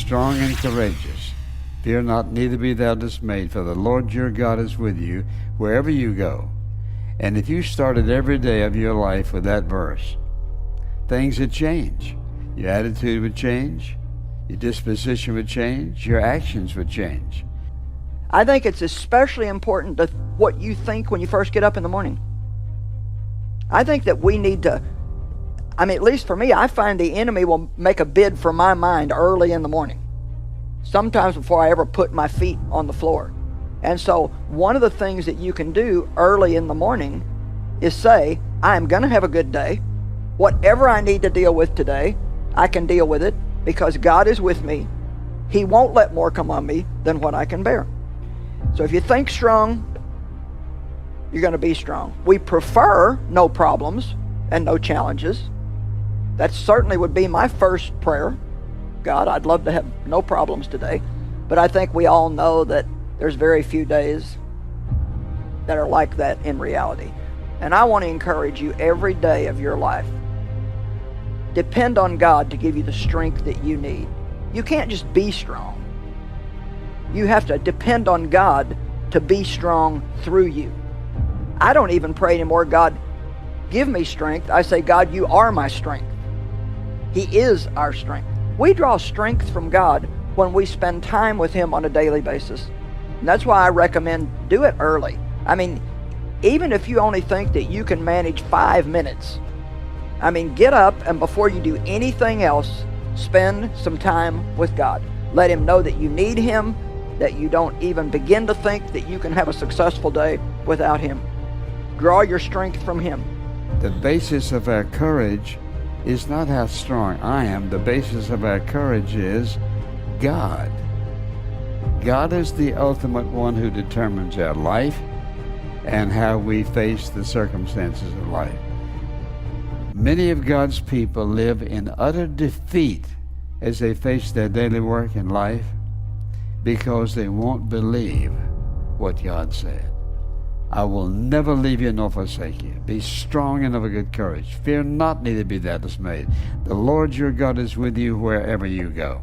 strong and courageous. Fear not, neither be thou dismayed, for the Lord your God is with you wherever you go. And if you started every day of your life with that verse, things would change. Your attitude would change, your disposition would change, your actions would change. I think it's especially important to what you think when you first get up in the morning. I think that we need to, at least for me, I find the enemy will make a bid for my mind early in the morning. Sometimes before I ever put my feet on the floor. And so one of the things that you can do early in the morning is say, I am going to have a good day. Whatever I need to deal with today, I can deal with it because God is with me. He won't let more come on me than what I can bear. So if you think strong, you're going to be strong. We prefer no problems and no challenges. That certainly would be my first prayer. God, I'd love to have no problems today. But I think we all know that there's very few days that are like that in reality. And I want to encourage you every day of your life. Depend on God to give you the strength that you need. You can't just be strong. You have to depend on God to be strong through you. I don't even pray anymore, God, give me strength. I say, God, you are my strength. He is our strength. We draw strength from God when we spend time with Him on a daily basis. And that's why I recommend do it early. Even if you only think that you can manage 5 minutes, get up and before you do anything else, spend some time with God. Let Him know that you need Him, that you don't even begin to think that you can have a successful day without Him. Draw your strength from Him. The basis of our courage is not how strong I am. The basis of our courage is God. God is the ultimate one who determines our life and how we face the circumstances of life. Many of God's people live in utter defeat as they face their daily work in life because they won't believe what God said. I will never leave you nor forsake you. Be strong and of a good courage. Fear not, neither be thou dismayed. The Lord your God is with you wherever you go.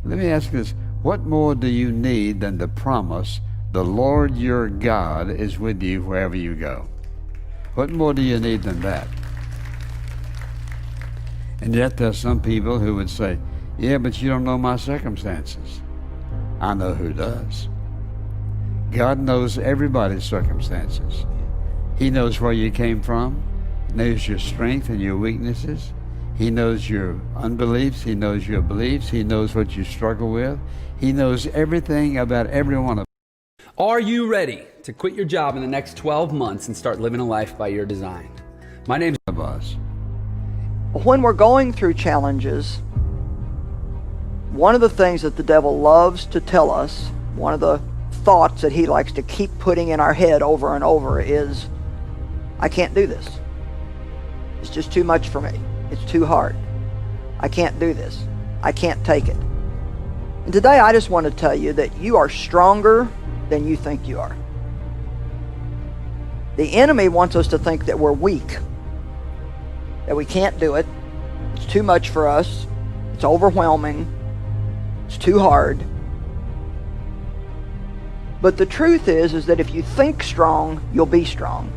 Let me ask this. What more do you need than the promise, the Lord your God is with you wherever you go? What more do you need than that? And yet there's some people who would say, yeah, but you don't know my circumstances. I know who does. God knows everybody's circumstances. He knows where you came from. He knows your strength and your weaknesses. He knows your unbeliefs. He knows your beliefs. He knows what you struggle with. He knows everything about every one of us. Are you ready to quit your job in the next 12 months and start living a life by your design? My name's Us. When we're going through challenges, one of the things that the devil loves to tell us, one of the thoughts that he likes to keep putting in our head over and over is, I can't do this. It's just too much for me. It's too hard. I can't do this. I can't take it. And today I just want to tell you that you are stronger than you think you are. The enemy wants us to think that we're weak, that we can't do it. It's too much for us. It's overwhelming. It's too hard. But the truth is that if you think strong, you'll be strong.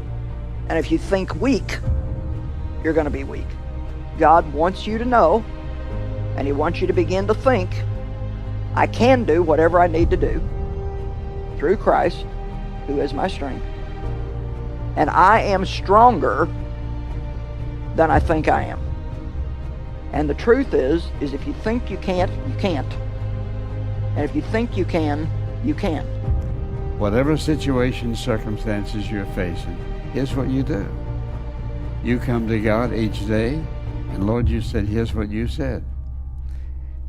And if you think weak, you're going to be weak. God wants you to know, and He wants you to begin to think, I can do whatever I need to do through Christ, who is my strength. And I am stronger than I think I am. And the truth is if you think you can't, you can't. And if you think you can, you can. Whatever situation, circumstances you're facing, here's what you do. You come to God each day, and Lord, you said, here's what you said.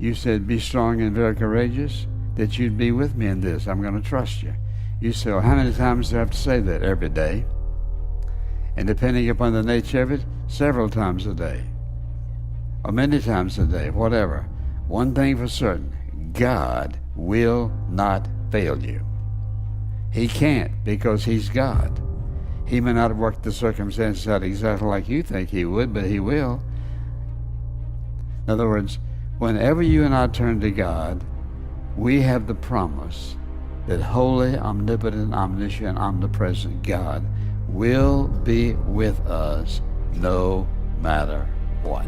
You said, be strong and very courageous, that you'd be with me in this. I'm going to trust you. You say, well, how many times do I have to say that? Every day. And depending upon the nature of it, several times a day. Or many times a day, whatever. One thing for certain, God will not fail you. He can't, because He's God. He may not work the circumstances out exactly like you think He would, but He will. In other words, Whenever you and I turn to God, we have the promise that holy, omnipotent, omniscient, omnipresent God will be with us no matter what.